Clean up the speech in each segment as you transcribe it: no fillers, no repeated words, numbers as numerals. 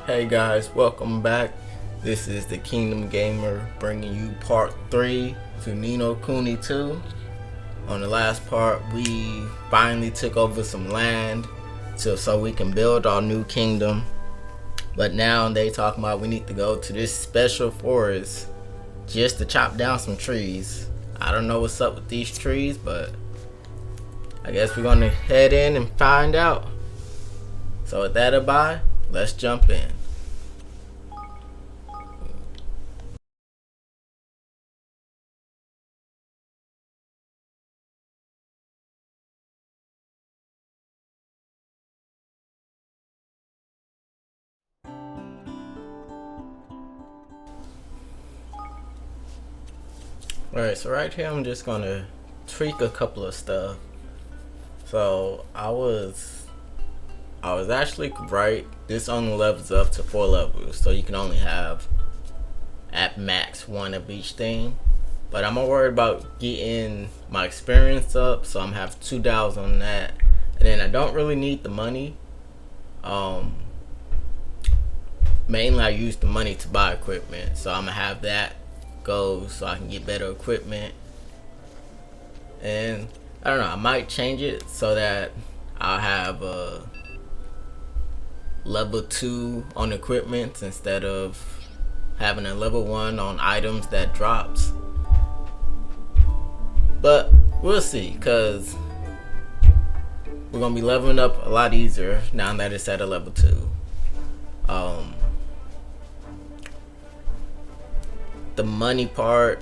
Hey guys, welcome back. This is the Kingdom Gamer bringing you part 3 to Ni No Kuni 2. On the last part, we finally took over some land so we can build our new kingdom. But now they talking about we need to go to this special forest just to chop down some trees. I don't know what's up with these trees, but I guess we're gonna head in and find out. So with that abide, let's jump in. Alright, so right here I'm just gonna tweak a couple of stuff. So I was actually right. This only levels up to 4 levels, so you can only have at max 1 of each thing. But I'm more worried about getting my experience up, so I'm gonna have 2 dials on that. And then I don't really need the money. Mainly I use the money to buy equipment, so I'm gonna have that go so I can get better equipment. And I don't know, I might change it so that I'll have a level 2 on equipment instead of having a level 1 on items that drops. But we'll see, because we're gonna be leveling up a lot easier now that it's at a level 2. The money part,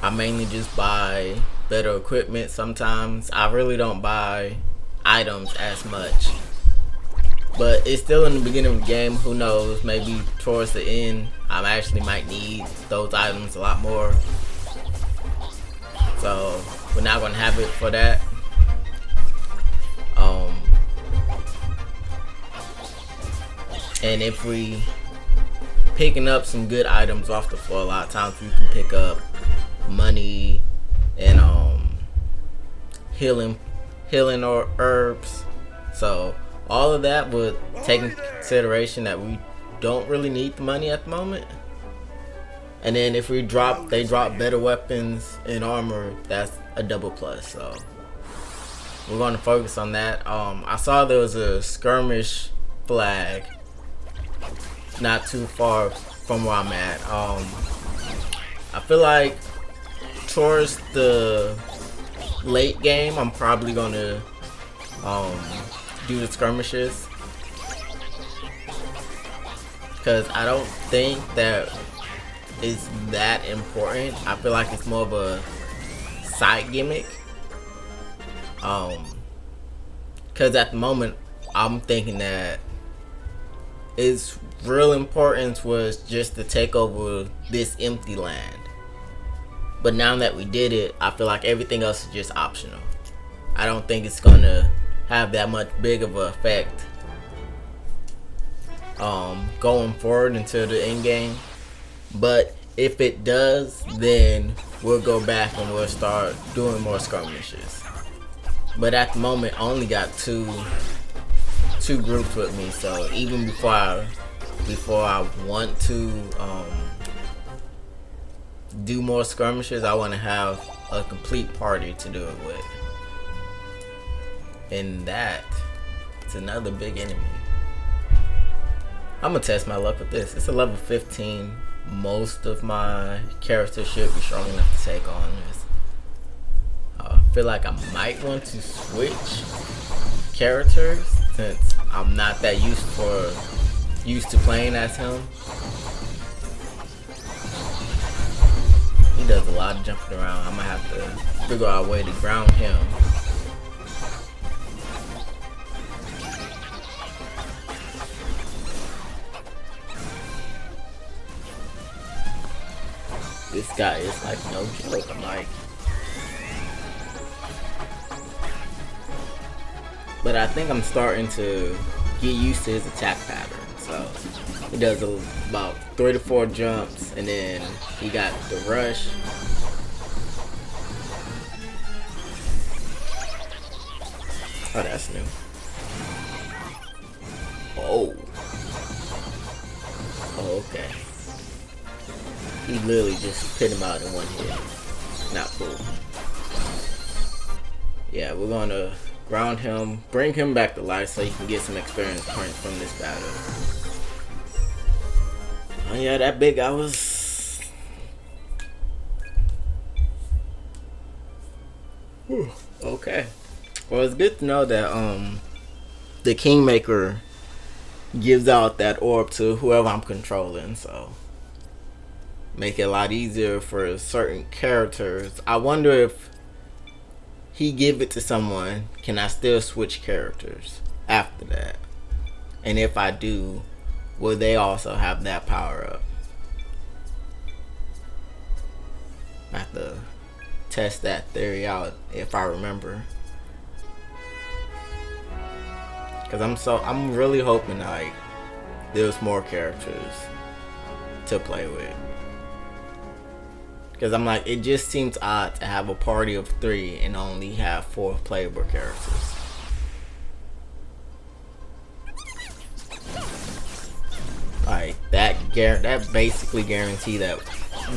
I mainly just buy better equipment sometimes. I really don't buy items as much. But it's still in the beginning of the game, who knows, maybe towards the end I actually might need those items a lot more. So we're not gonna have it for that. And if we picking up some good items off the floor, a lot of times we can pick up money and healing or herbs. So all of that would take into consideration that we don't really need the money at the moment. And then if they drop better weapons and armor, that's a double plus. So we're going to focus on that. I saw there was a skirmish flag not too far from where I'm at. I feel like towards the late game I'm probably gonna do the skirmishes, because I don't think that is that important. I feel like it's more of a side gimmick, because at the moment I'm thinking that its real importance was just to take over this empty land. But now that we did it, I feel like everything else is just optional. I don't think it's gonna have that much big of an effect going forward into the end game. But if it does, then we'll go back and we'll start doing more skirmishes. But at the moment I only got two groups with me, so even before I want to do more skirmishes, I want to have a complete party to do it with. And that is another big enemy. I'm gonna test my luck with this. It's a level 15. Most of my characters should be strong enough to take on this. I feel like I might want to switch characters since I'm not that used to playing as him. He does a lot of jumping around. I'm gonna have to figure out a way to ground him. This guy is like no joke. I'm like, but I think I'm starting to get used to his attack pattern. So he does about 3 to 4 jumps, and then he got the rush. Oh, that's new. Oh. Oh, okay. He literally just put him out in one hit. Not cool. Yeah, we're gonna ground him, bring him back to life so he can get some experience points from this battle. Oh yeah, that big guy was... Whew. Okay. Well, it's good to know that the Kingmaker gives out that orb to whoever I'm controlling, so make it a lot easier for certain characters. I wonder if he give it to someone, can I still switch characters after that? And if I do, will they also have that power up? I have to test that theory out if I remember. Cause I'm really hoping like there's more characters to play with. Cause I'm like, it just seems odd to have a party of 3 and only have 4 playable characters. Like that basically guarantee that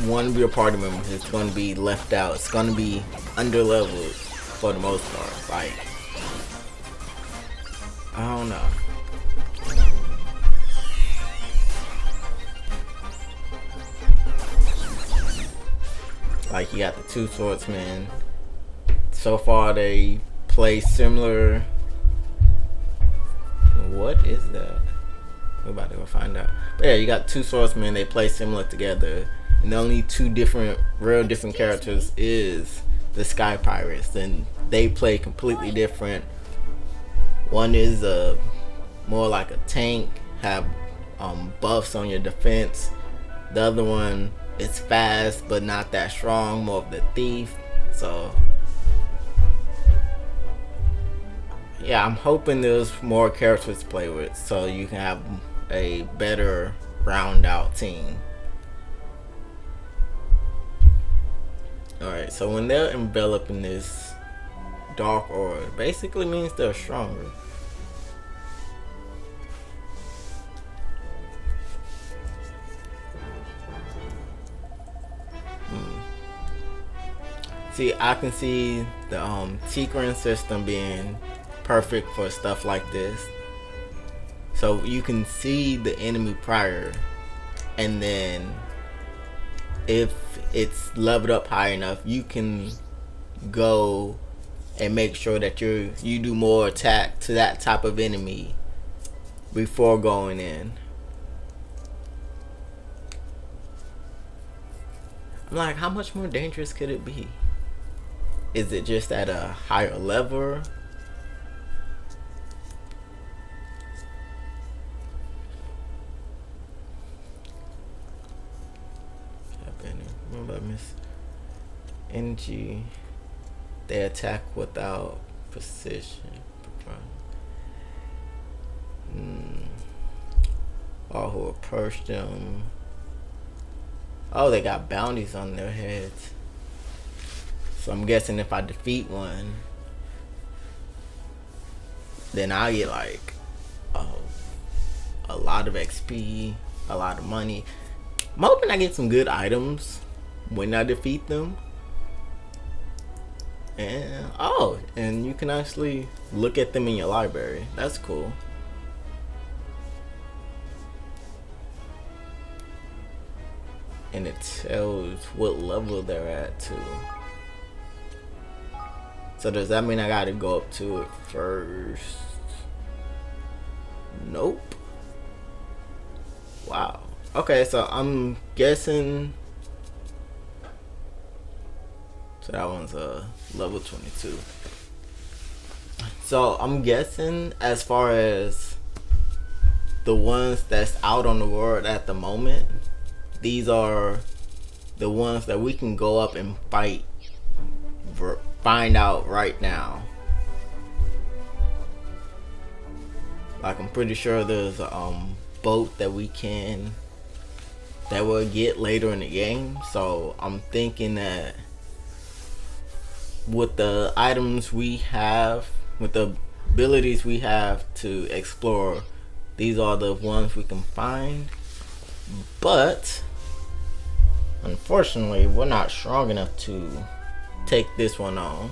one of your party members is going to be left out. It's going to be underleveled for the most part. Like, I don't know. Like, you got the 2 swordsmen. So far, they play similar. What is that? We're about to go find out. But yeah, you got 2 swordsmen. They play similar together. And the only 2 real different characters is the Sky Pirates. And they play completely different. One is more like a tank, have buffs on your defense. The other one is fast but not that strong, more of the thief. So yeah, I'm hoping there's more characters to play with so you can have a better round out team. Alright, so when they're enveloped in this dark aura, it basically means they're stronger. See, I can see the tinkering system being perfect for stuff like this. So you can see the enemy prior, and then if it's leveled up high enough, you can go and make sure that you do more attack to that type of enemy before going in. I'm like, how much more dangerous could it be? Is it just at a higher level? Remember, Miss NG, they attack without precision. All who approach them. Oh, they got bounties on their heads. So I'm guessing if I defeat one, then I'll get like a lot of XP, a lot of money. I'm hoping I get some good items when I defeat them. And you can actually look at them in your library. That's cool. And it tells what level they're at too. So does that mean I gotta go up to it first? Nope. Wow. Okay, so I'm guessing. So that one's level 22. So I'm guessing as far as the ones that's out on the world at the moment, these are the ones that we can go up and find out right now. Like, I'm pretty sure there's a boat that we'll get later in the game. So I'm thinking that with the items we have, with the abilities we have to explore, these are the ones we can find. But unfortunately, we're not strong enough to take this one on.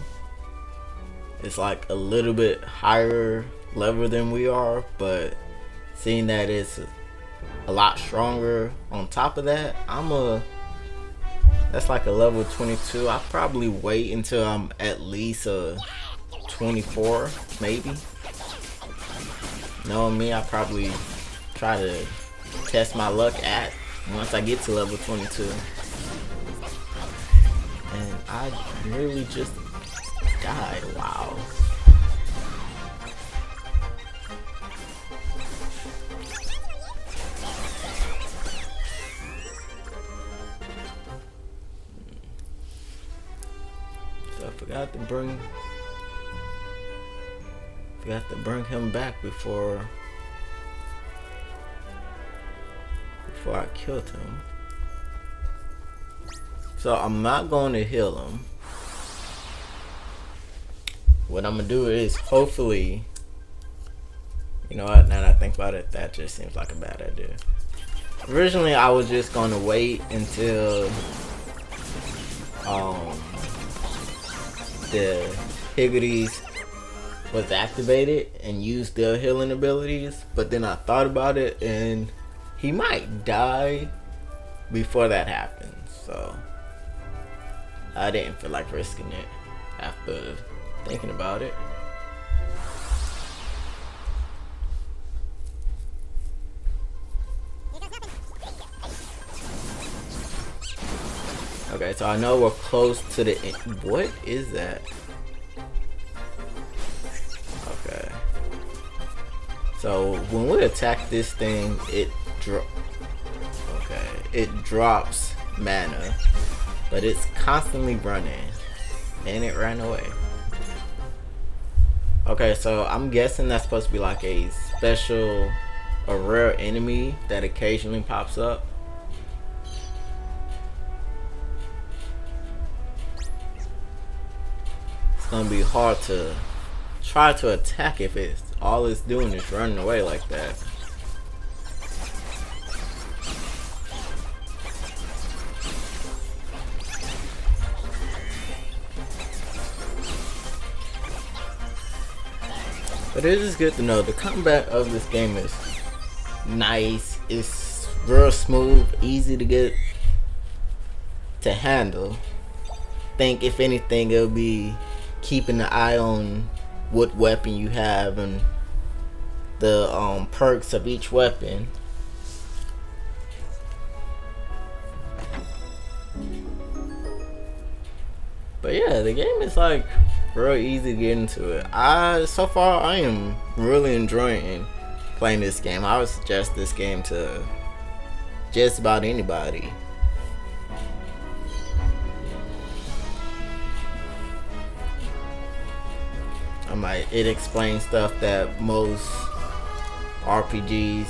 It's like a little bit higher level than we are, but seeing that it's a lot stronger on top of that, that's like a level 22. I'll probably wait until I'm at least a 24, maybe. Knowing me, I'll probably try to test my luck at once I get to level 22. And I really just died. Wow. So I forgot to bring him back before I killed him. So I'm not going to heal him. What I'm gonna do is hopefully, you know what, now that I think about it, that just seems like a bad idea. Originally I was just gonna wait until the Higgities was activated and use their healing abilities, but then I thought about it and he might die before that happens, so I didn't feel like risking it after thinking about it. Okay, so I know we're close to the end. What is that? Okay. So when we attack this thing, it drops mana, but it's constantly running, and it ran away. Okay, so I'm guessing that's supposed to be like a rare enemy that occasionally pops up. It's gonna be hard to try to attack if all it's doing is running away like that. But it is good to know the combat of this game is nice. It's real smooth, easy to get to handle. Think if anything, it'll be keeping an eye on what weapon you have and the perks of each weapon. But yeah, the game is like real easy to get into it. So far I am really enjoying playing this game. I would suggest this game to just about anybody. It explains stuff that most RPGs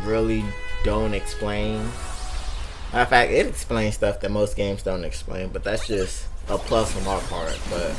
really don't explain. Matter of fact, it explains stuff that most games don't explain, but that's just a plus on our part. But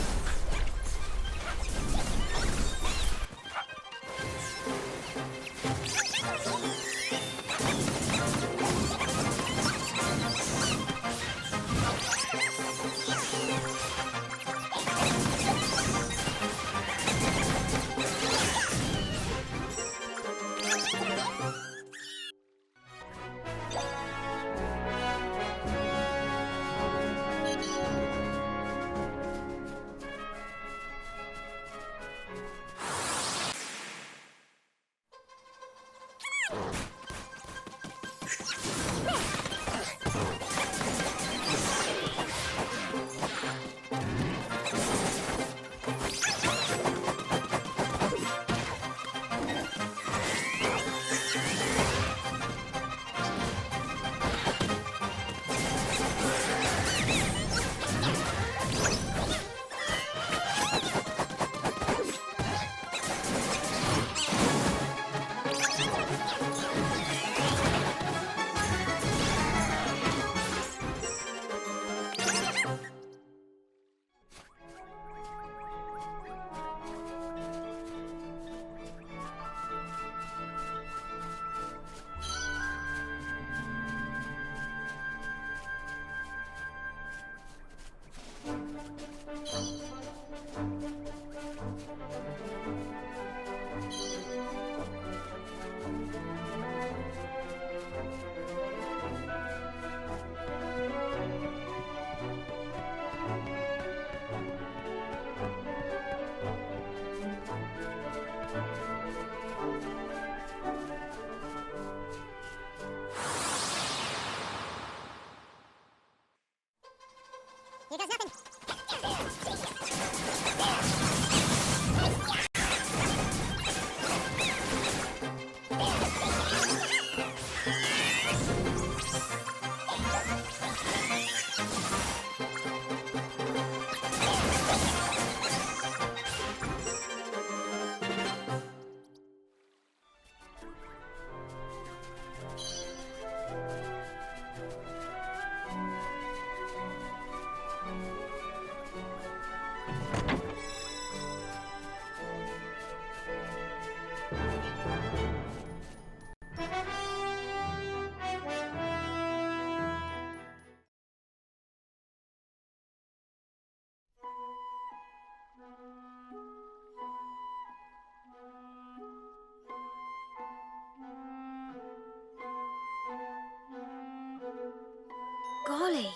Golly.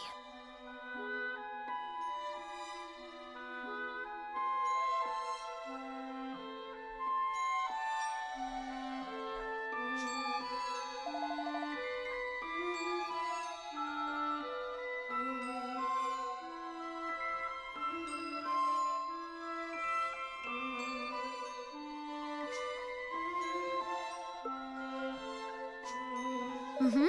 Mm-hmm.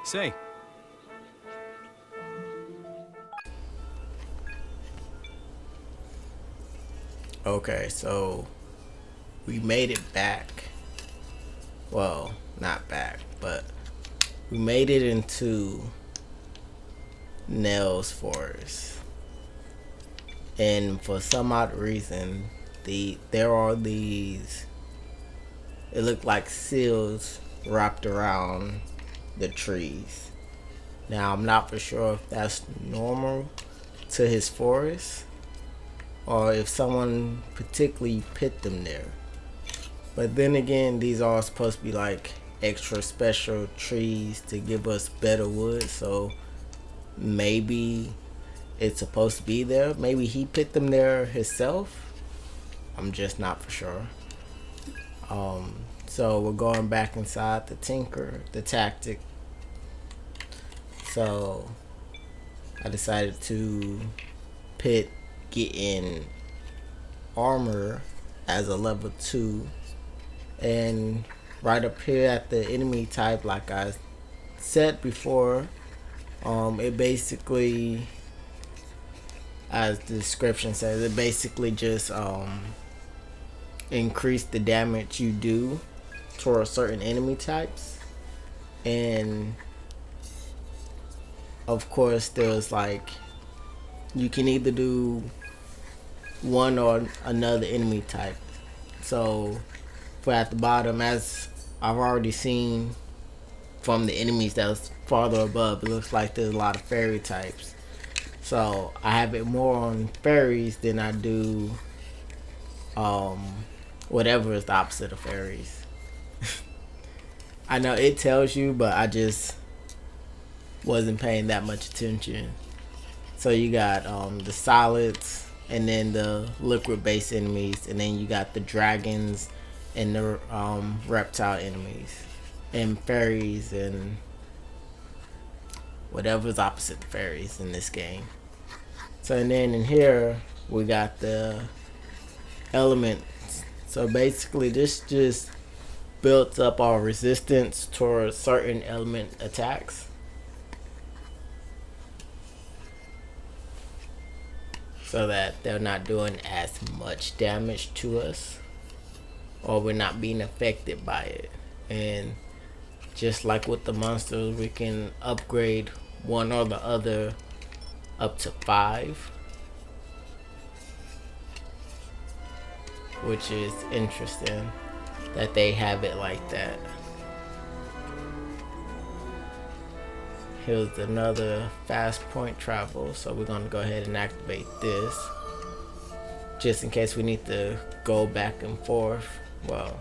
Say. Okay, so we made it back. Well, not back, but we made it into Nell's forest. And for some odd reason, there are these, it looked like seals wrapped around the trees. Now I'm not for sure if that's normal to his forest or if someone particularly put them there. But then again, these are supposed to be like extra special trees to give us better wood, so maybe it's supposed to be there. Maybe he put them there himself. I'm just not for sure. So we're going back inside the Tinker, the tactic. So I decided to pit getting armor as a level 2, and right up here at the enemy type, like I said before, it basically, as the description says, it basically just increase the damage you do towards certain enemy types. And of course there's like, you can either do one or another enemy type. So for at the bottom, as I've already seen from the enemies that was farther above, it looks like there's a lot of fairy types. So I have it more on fairies than I do whatever is the opposite of fairies. I know it tells you, but I just wasn't paying that much attention. So you got the solids, and then the liquid based enemies, and then you got the dragons and the reptile enemies, and fairies, and whatever's opposite the fairies in this game. So and then in here we got the elements. So basically this just built up our resistance towards certain element attacks. So that they're not doing as much damage to us, or we're not being affected by it. And just like with the monsters, we can upgrade one or the other up to 5, which is interesting that they have it like that. Here's another fast point travel, so we're gonna go ahead and activate this just in case we need to go back and forth. Well,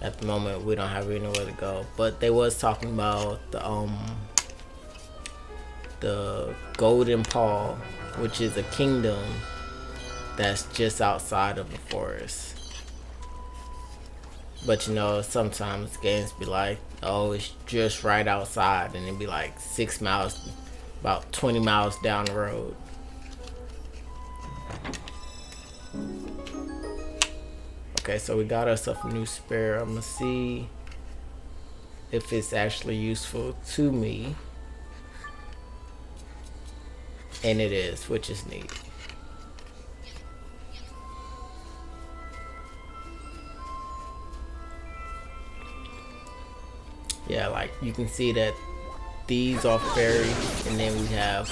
at the moment we don't have anywhere to go, but they was talking about the Golden Paw, which is a kingdom that's just outside of the forest. But you know, sometimes games be like, oh, it's just right outside, and it'd be like 6 miles, about 20 miles down the road. Okay, so we got ourselves a new spear. I'm gonna see if it's actually useful to me. And it is, which is neat. Yeah, like you can see that these are fairies, and then we have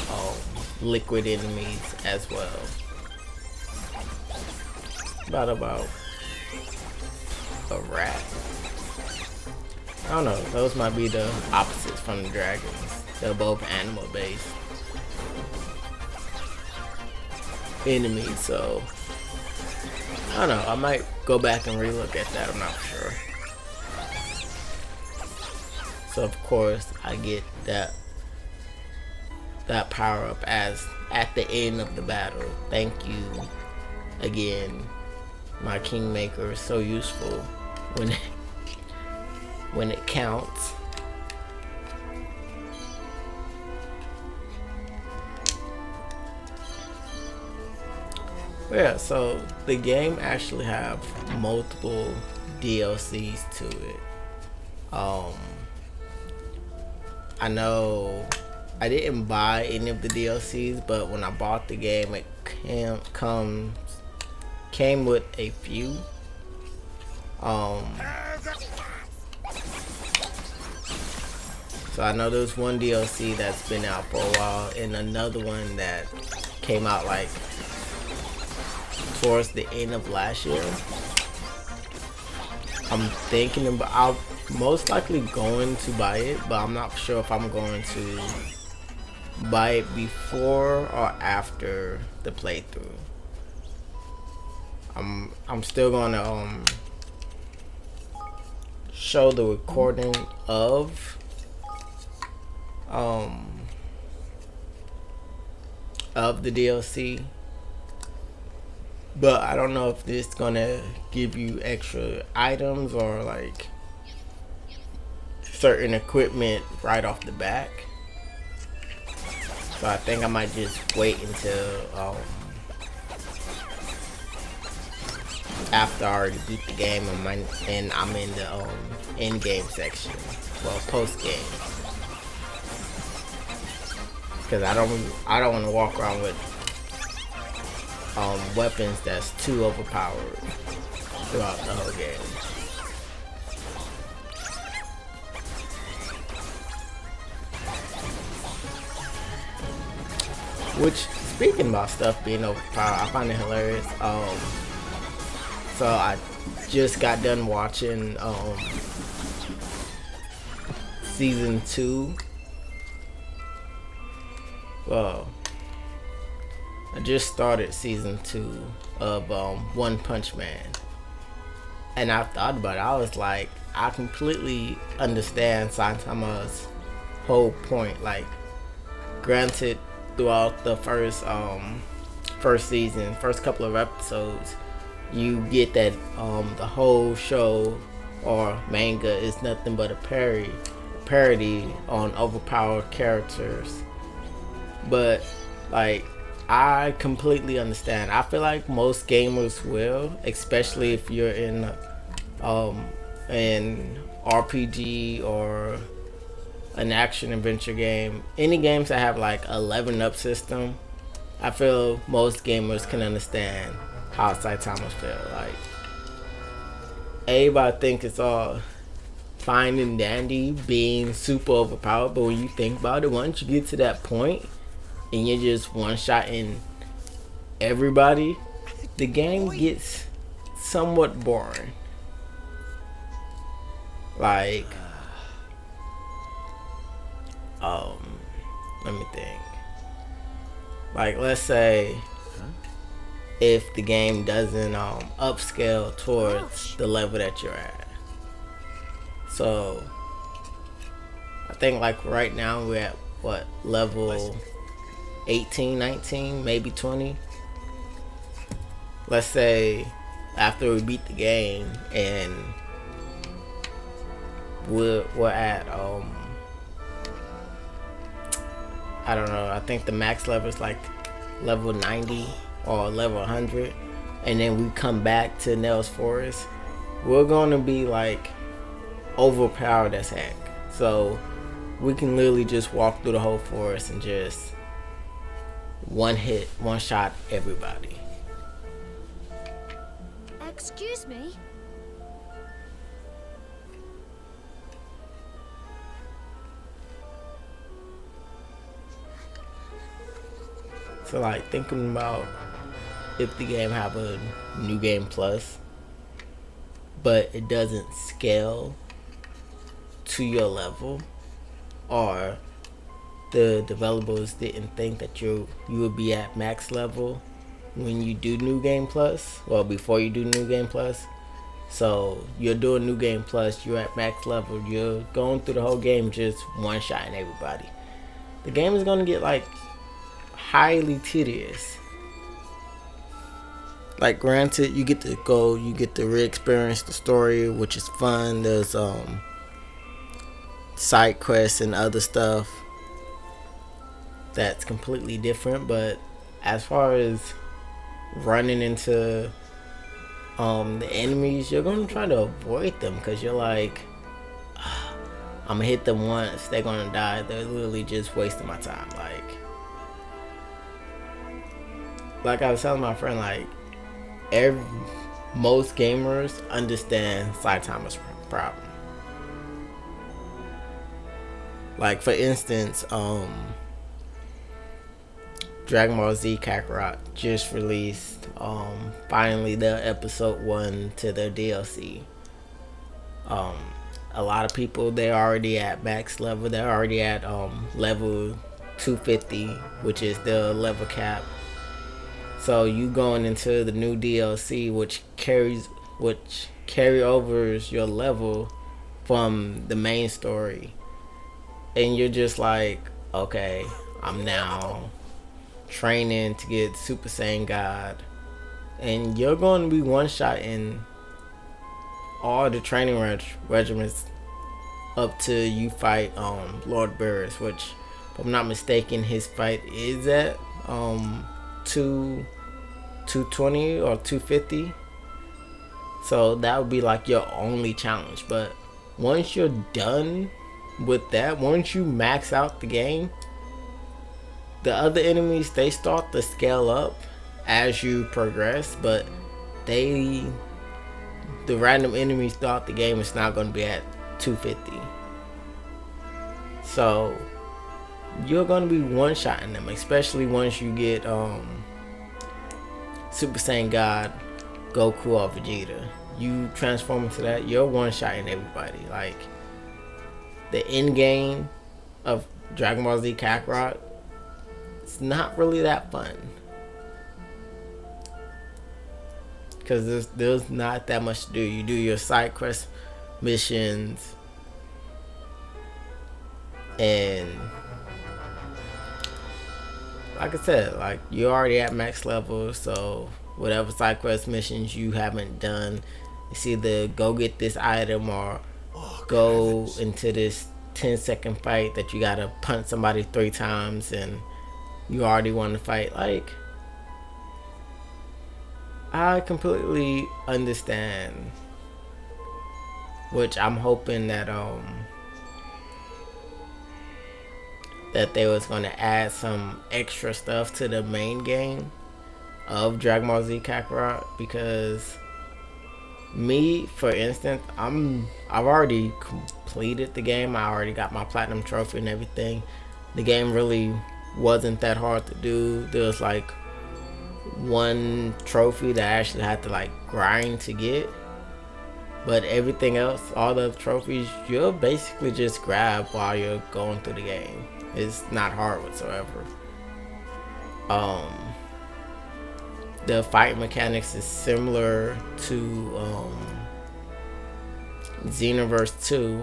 liquid enemies as well. about a rat. I don't know. Those might be the opposites from the dragons. They're both animal based enemies, so I don't know. I might go back and relook at that. I'm not sure. So of course I get that power up as at the end of the battle. Thank you again. My Kingmaker is so useful when it counts. Yeah, so the game actually have multiple DLCs to it. I know I didn't buy any of the DLCs, but when I bought the game, it came with a few. So I know there's one DLC that's been out for a while, and another one that came out like towards the end of last year. I'm thinking about, I'll most likely going to buy it, but I'm not sure if I'm going to buy it before or after the playthrough. I'm still gonna show the recording of the DLC, but I don't know if this is gonna give you extra items or like certain equipment right off the back. So I think I might just wait until after I already beat the game and I'm in the end game section, well, post game, because I don't want to walk around with weapons that's too overpowered throughout the whole game. Which, speaking about stuff being overpowered, I find it hilarious. So I just got done watching season 2. Well, I just started season 2 of One Punch Man, and I thought about it. I was like, I completely understand Saitama's whole point. Like, granted, throughout the first season, first couple of episodes, you get that the whole show or manga is nothing but a parody on overpowered characters. But like, I completely understand. I feel like most gamers will, especially if you're in an RPG or an action adventure game. Any games that have like a leveling up system, I feel most gamers can understand how Saitama feel. Like, everybody think it's all fine and dandy being super overpowered, but when you think about it, once you get to that point and you're just one-shotting everybody, the game gets somewhat boring. Like, let me think. Like, let's say if the game doesn't upscale towards the level that you're at. So I think like right now we're at what, level 18, 19, maybe 20. Let's say after we beat the game and we're at I don't know, I think the max level is like level 90 or level 100, and then we come back to Nell's Forest, we're gonna be like overpowered as heck. So we can literally just walk through the whole forest and just one shot everybody. Excuse me? So like, thinking about if the game have a new game plus, but it doesn't scale to your level, or the developers didn't think that you would be at max level when you do new game plus, well, before you do new game plus. So you're doing new game plus, you're at max level, you're going through the whole game just one-shotting everybody. The game is gonna get like highly tedious. Like, granted, you get to go, you get to re-experience the story, which is fun. There's side quests and other stuff that's completely different, but as far as running into the enemies, you're gonna try to avoid them, because you're like, I'm gonna hit them once, they're gonna die, they're literally just wasting my time. Like I was telling my friend, like, most gamers understand Saitama's problem. Like, for instance, Dragon Ball Z Kakarot just released finally their episode 1 to their DLC. A lot of people, they're already at max level. They're already at level 250, which is the level cap. So you going into the new DLC, which carry overs your level from the main story, and you're just like, okay, I'm now training to get Super Saiyan God, and you're going to be one-shotting all the training regiments up to you fight Lord Beerus, which, if I'm not mistaken, his fight is at 220 or 250. So that would be like your only challenge. But once you're done with that, once you max out the game, the other enemies, they start to scale up as you progress, but the random enemies throughout the game is not going to be at 250. So you're going to be one-shotting them, especially once you get Super Saiyan God, Goku, or Vegeta. You transform into that, you're one-shotting everybody. Like, the end game of Dragon Ball Z Kakarot, it's not really that fun, because there's not that much to do. You do your side quest missions, and like I said, like, you're already at max level, so whatever side quest missions you haven't done, it's either go get this item or go into this 10-second fight that you gotta punch somebody 3 times and you already want to fight. Like, I completely understand, which I'm hoping that that they was going to add some extra stuff to the main game of Dragon Ball Z Kakarot, because me, for instance, I've already completed the game. I already got my platinum trophy and everything. The game really wasn't that hard to do. There was like one trophy that I actually had to like grind to get, but everything else, all the trophies, you'll basically just grab while you're going through the game. It's not hard whatsoever. The fight mechanics is similar to Xenoverse 2,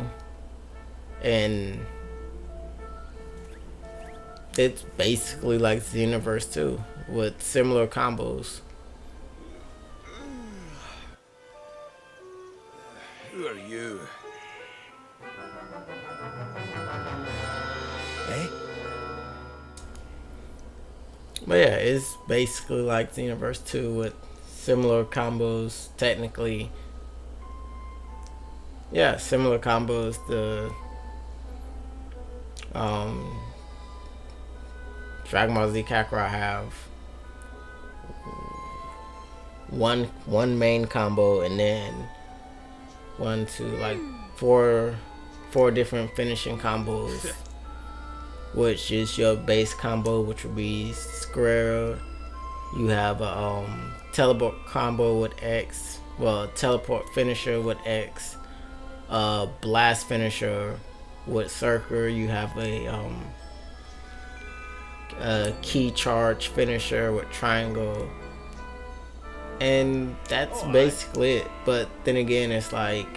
and it's basically like Xenoverse 2 with similar combos. Who are you? Eh? But yeah, it's basically like Xenoverse 2 with similar combos, technically. Yeah, similar combos. The Dragon Ball Z Kakarot have one main combo, and then 1, 2, like four different finishing combos, which is your base combo, which would be square You have a teleport combo with X. Well, teleport finisher with X. Blast finisher with Circle. You have a key charge finisher with Triangle. And that's basically it. But then again, it's like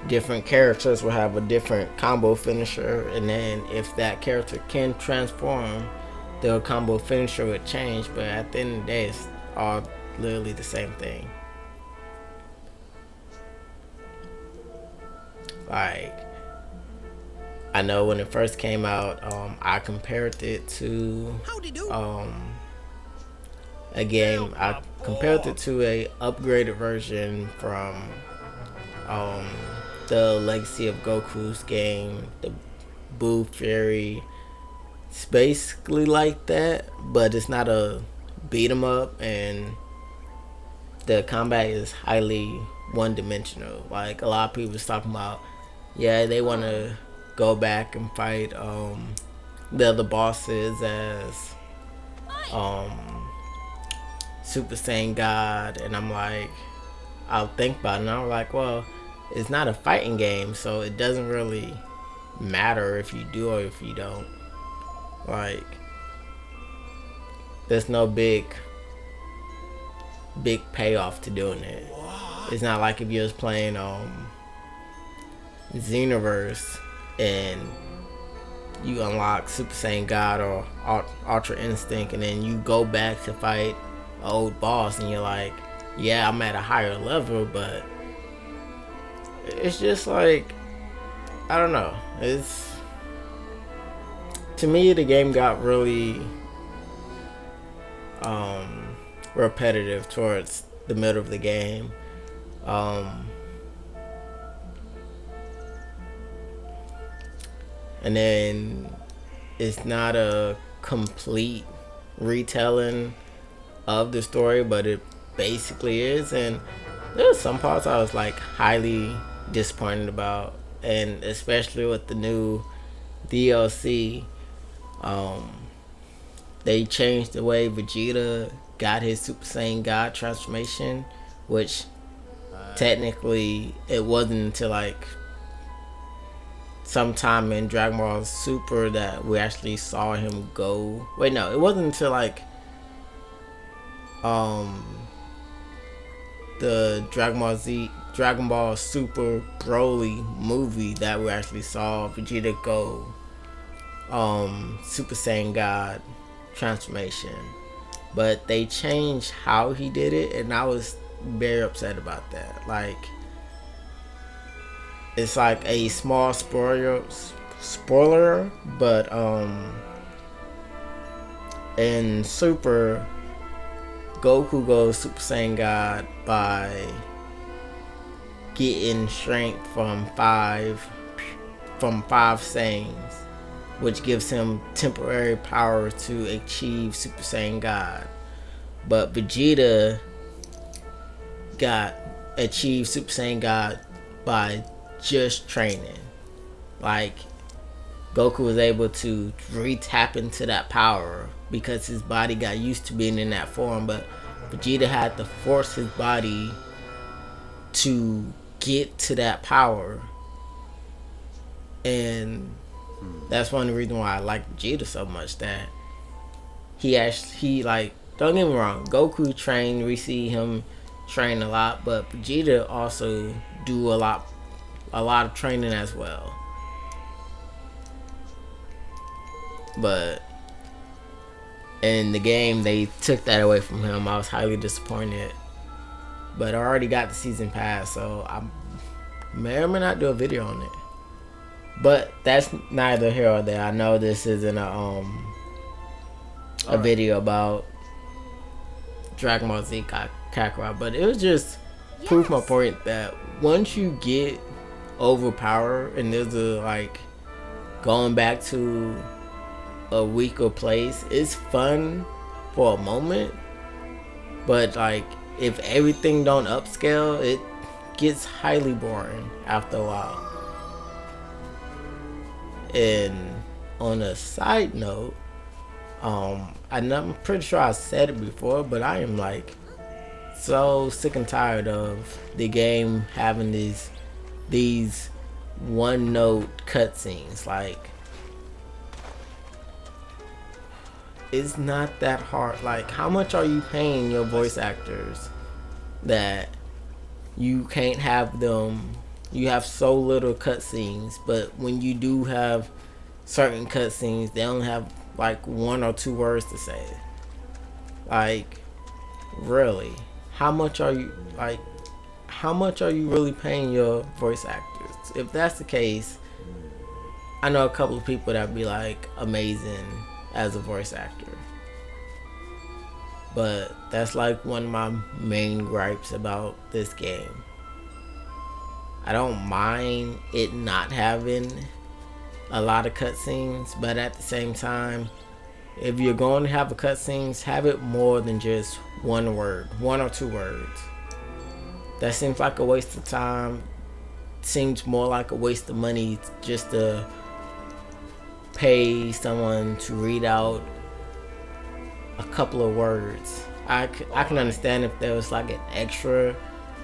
different characters will have a different combo finisher, and then if that character can transform, their combo finisher would change. But at the end of the day, it's all literally the same thing. Like, I know when it first came out, I compared it to a game. I compared it to a upgraded version from the Legacy of Goku's game, the Boo Fairy. It's basically like that, but it's not a beat 'em up, and the combat is highly one-dimensional. Like, a lot of people was talking about, yeah, they want to go back and fight the other bosses as Super Saiyan God, and I'm like, I'll think about it, and I'm like, well, it's not a fighting game, so it doesn't really matter if you do or if you don't. Like, there's no big payoff to doing it. It's not like if you're just playing Xenoverse and you unlock Super Saiyan God or Ultra Instinct, and then you go back to fight an old boss and you're like, yeah, I'm at a higher level, but it's just like, I don't know. It's, to me, the game got really repetitive towards the middle of the game. And then it's not a complete retelling of the story, but it basically is. And there's some parts I was like highly disappointed about, and especially with the new DLC, they changed the way Vegeta got his Super Saiyan God transformation, which technically it wasn't until like sometime in Dragon Ball Super that we actually saw him go. Wait, no, it wasn't until like the Dragon Ball Super Broly movie that we actually saw Vegeta go Super Saiyan God transformation. But they changed how he did it, and I was very upset about that. Like, it's like a small spoiler, but in Super, Goku goes Super Saiyan God by getting strength from five Saiyans, which gives him temporary power to achieve Super Saiyan God. But Vegeta achieved Super Saiyan God by just training. Like, Goku was able to re-tap into that power because his body got used to being in that form, but Vegeta had to force his body to get to that power. And that's one of the reasons why I like Vegeta so much, that he like, don't get me wrong, Goku trained, we see him train a lot, but Vegeta also do a lot of training as well. But in the game, they took that away from him. I was highly disappointed. But I already got the season pass, so I may or may not do a video on it. But that's neither here or there. I know this isn't a video about Dragon Ball Z Kakarot, but it was just proof my point that once you get overpowered and there's a like going back to a weaker place, it's fun for a moment, but like if everything don't upscale, it gets highly boring after a while. And on a side note, I'm pretty sure I said it before, but I am like so sick and tired of the game having these one note cutscenes. Like, it's not that hard. Like, how much are you paying your voice actors that you can't have them? You have so little cutscenes, but when you do have certain cutscenes, they only have like 1 or 2 words to say. Like, really, how much are you really paying your voice actors? If that's the case, I know a couple of people that be like amazing as a voice actor, but that's like one of my main gripes about this game. I don't mind it not having a lot of cutscenes, but at the same time, if you're going to have a cutscenes, have it more than just 1 word, 1 or 2 words. That seems like a waste of time. Seems more like a waste of money just to pay someone to read out a couple of words. I can understand if there was like an extra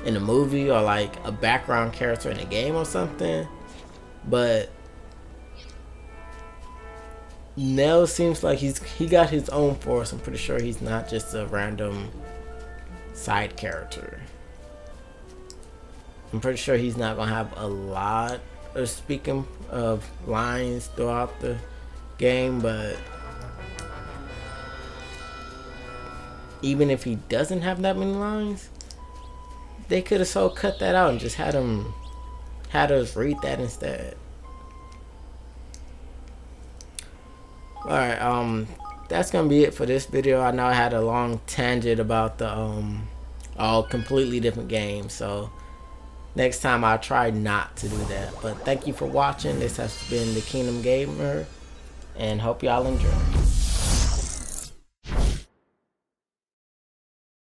in a movie or like a background character in a game or something, but Nell seems like he got his own force. I'm pretty sure he's not just a random side character. I'm pretty sure he's not gonna have a lot of speaking of lines throughout the game, but even if he doesn't have that many lines, they could have so cut that out and just had us read that instead. Alright, that's gonna be it for this video. I know I had a long tangent about the all completely different games, so next time I'll try not to do that. But thank you for watching. This has been the Kingdom Gamer, and hope y'all enjoy.